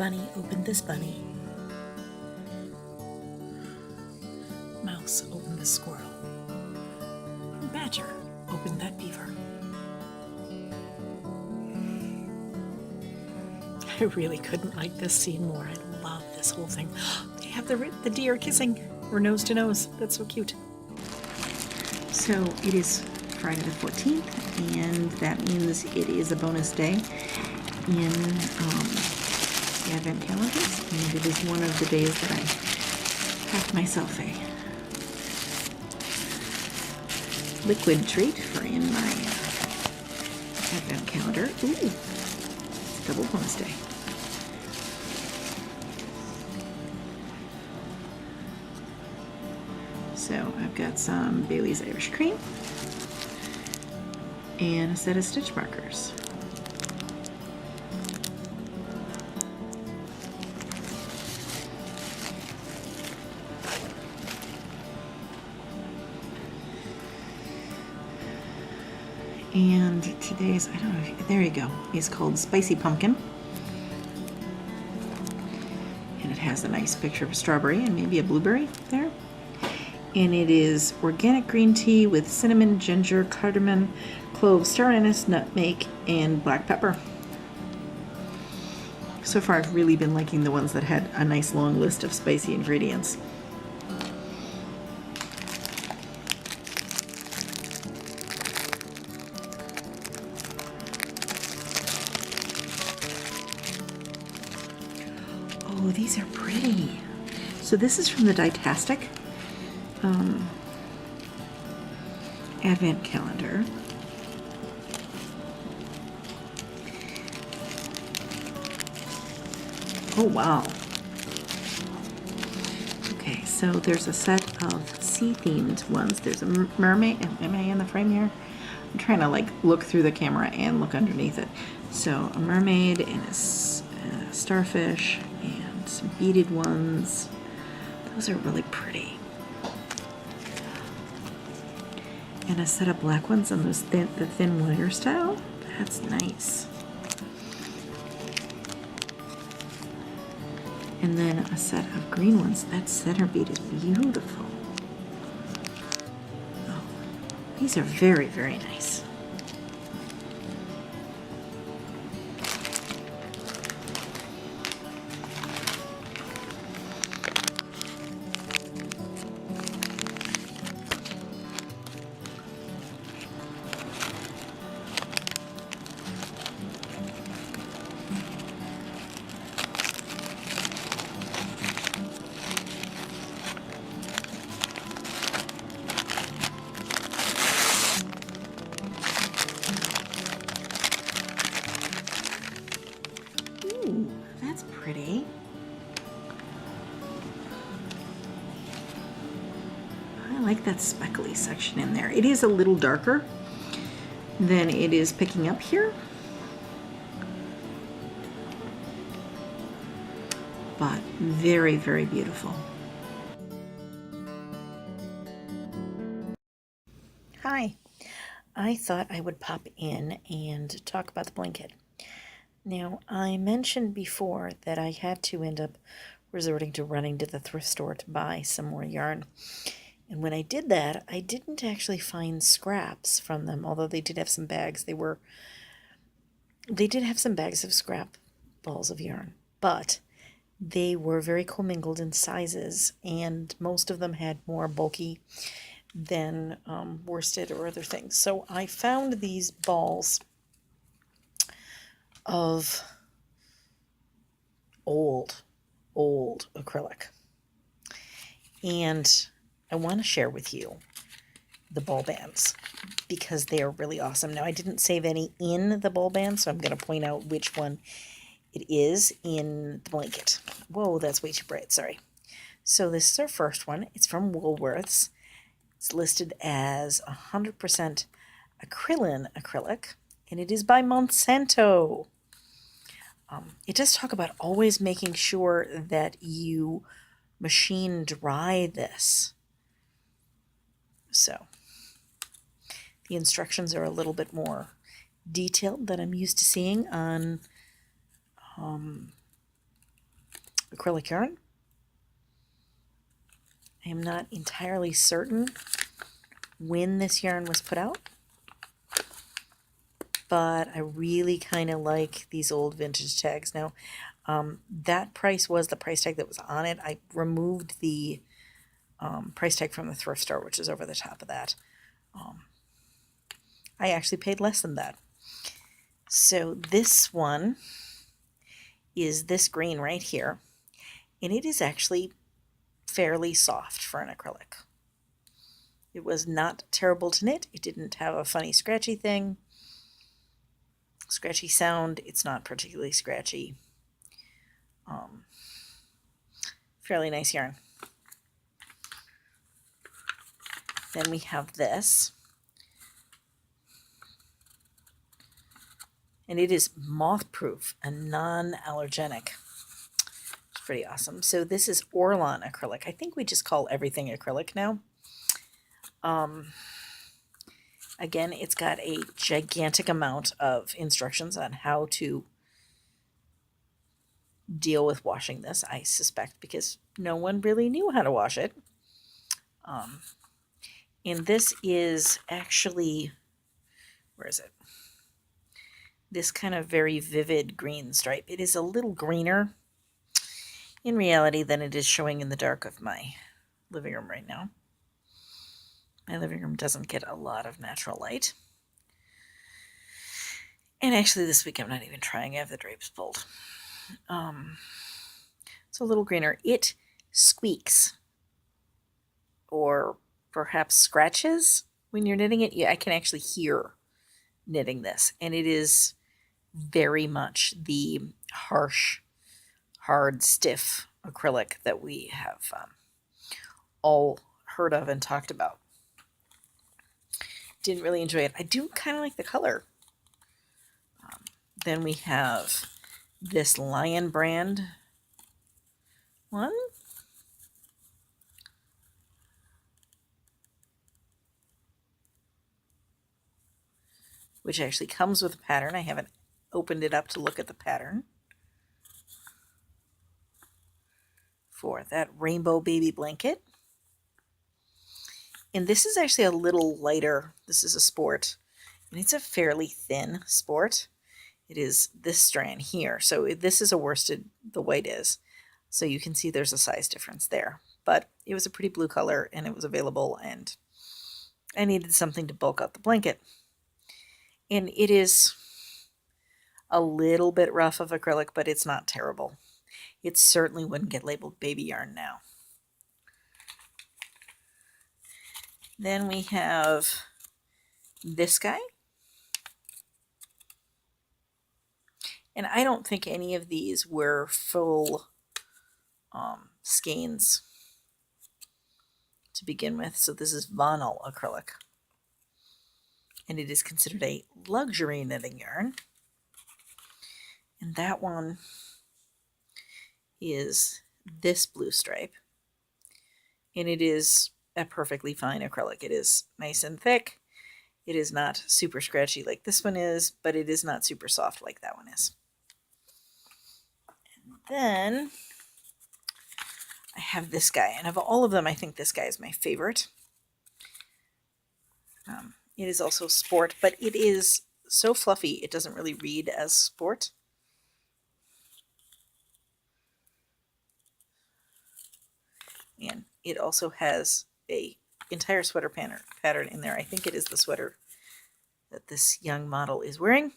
Bunny opened this bunny. Mouse opened this squirrel. Badger opened that beaver. I really couldn't like this scene more. I love this whole thing. They have the deer kissing, or nose to nose. That's so cute. So it is Friday the 14th, and that means it is a bonus day in the Advent calendars, and it is one of the days that I packed myself a liquid treat for in my Advent calendar. Ooh, it's double bonus day. So I've got some Bailey's Irish Cream and a set of stitch markers. And today's, I don't know, there you go, is called Spicy Pumpkin. And it has a nice picture of a strawberry and maybe a blueberry there. And it is organic green tea with cinnamon, ginger, cardamom, cloves, star anise, nutmeg, and black pepper. So far I've really been liking the ones that had a nice long list of spicy ingredients. Oh, these are pretty. So this is from the Dietastic Advent calendar. Oh wow. Okay, so there's a set of sea-themed ones. There's a mermaid. Am I in the frame here? I'm trying to like look through the camera and look underneath it. So a mermaid and a starfish and some beaded ones. Those are really pretty. And a set of black ones on those the thin wire style. That's nice. And then a set of green ones. That center bead is beautiful. Oh, these are very, very nice. Ooh, that's pretty. I like that speckly section in there. It is a little darker than it is picking up here, but very, very beautiful. Hi, I thought I would pop in and talk about the blanket. Now, I mentioned before that I had to end up resorting to running to the thrift store to buy some more yarn. And when I did that, I didn't actually find scraps from them, although they did have some bags. They did have some bags of scrap balls of yarn, but they were very commingled in sizes, and most of them had more bulky than worsted or other things. So I found these balls of old acrylic, and I want to share with you the ball bands because they are really awesome. Now, I didn't save any in the ball band, so I'm going to point out which one it is in the blanket. Whoa, that's way too bright, sorry. So this is our first one. It's from Woolworths. It's listed as 100% acrylic, and it is by Monsanto. It does talk about always making sure that you machine dry this. So the instructions are a little bit more detailed than I'm used to seeing on acrylic yarn. I am not entirely certain when this yarn was put out, but I really kind of like these old vintage tags. Now, that price was the price tag that was on it. I removed the price tag from the thrift store, which is over the top of that. I actually paid less than that. So this one is this green right here, and it is actually fairly soft for an acrylic. It was not terrible to knit. It didn't have a funny scratchy sound. It's not particularly scratchy. Fairly nice yarn. Then we have this, and it is moth-proof and non-allergenic. It's pretty awesome. So this is Orlon acrylic. I think we just call everything acrylic now. Again, it's got a gigantic amount of instructions on how to deal with washing this, I suspect, because no one really knew how to wash it. And this is actually, where is it? This kind of very vivid green stripe. It is a little greener in reality than it is showing in the dark of my living room right now. My living room doesn't get a lot of natural light. And actually this week I'm not even trying. I have the drapes pulled. It's a little greener. It squeaks or perhaps scratches when you're knitting it. Yeah, I can actually hear knitting this, and it is very much the harsh, hard, stiff acrylic that we have all heard of and talked about. Didn't really enjoy it. I do kind of like the color. Then we have this Lion brand one. Which actually comes with a pattern. I haven't opened it up to look at the pattern for that rainbow baby blanket. And this is actually a little lighter. This is a sport, and it's a fairly thin sport. It is this strand here. So this is a worsted, the white is. So you can see there's a size difference there. But it was a pretty blue color, and it was available, and I needed something to bulk out the blanket. And it is a little bit rough of acrylic, but it's not terrible. It certainly wouldn't get labeled baby yarn now. Then we have this guy. And I don't think any of these were full skeins to begin with. So this is vinyl acrylic. And it is considered a luxury knitting yarn. And that one is this blue stripe. And it is a perfectly fine acrylic. It is nice and thick. It is not super scratchy like this one is, but it is not super soft like that one is. And then I have this guy, and of all of them, I think this guy is my favorite. It is also sport, but it is so fluffy it doesn't really read as sport. And it also has a entire sweater pattern in there. I think it is the sweater that this young model is wearing.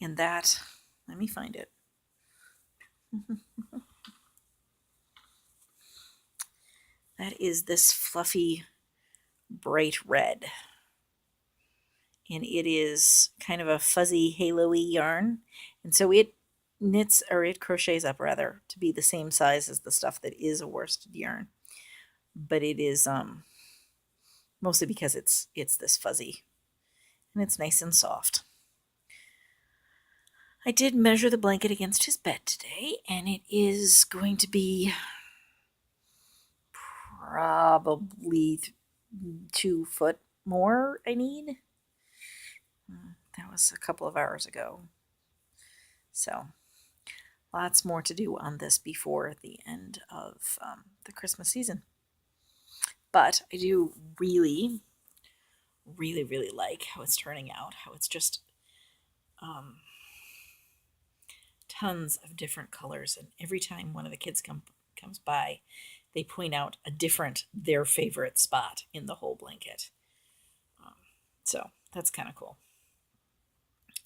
And that, let me find it. That is this fluffy bright red. And it is kind of a fuzzy halo-y yarn. And so it knits, or it crochets up rather, to be the same size as the stuff that is a worsted yarn. But it is mostly because it's this fuzzy. And it's nice and soft. I did measure the blanket against his bed today, and it is going to be probably 2 foot more I need. That was a couple of hours ago. So lots more to do on this before the end of the Christmas season. But I do really, really, really like how it's turning out, how it's just tons of different colors. And every time one of the kids comes by, they point out their favorite spot in the whole blanket. So that's kind of cool.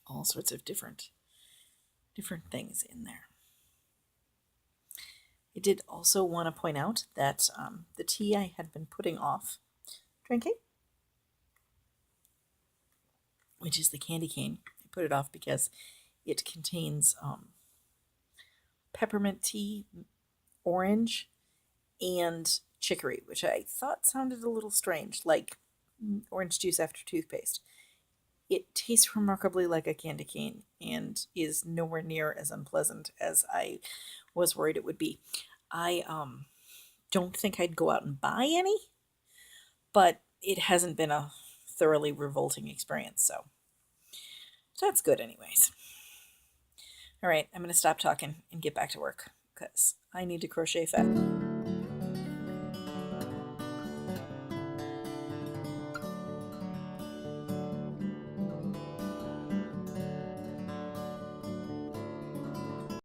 All sorts of different things in there. I did also want to point out that the tea I had been putting off drinking, which is the candy cane, I put it off because it contains peppermint tea, orange, and chicory, which I thought sounded a little strange, like orange juice after toothpaste. It tastes remarkably like a candy cane and is nowhere near as unpleasant as I was worried it would be. I don't think I'd go out and buy any, but it hasn't been a thoroughly revolting experience, so that's good anyways. All right, I'm going to stop talking and get back to work because I need to crochet fast.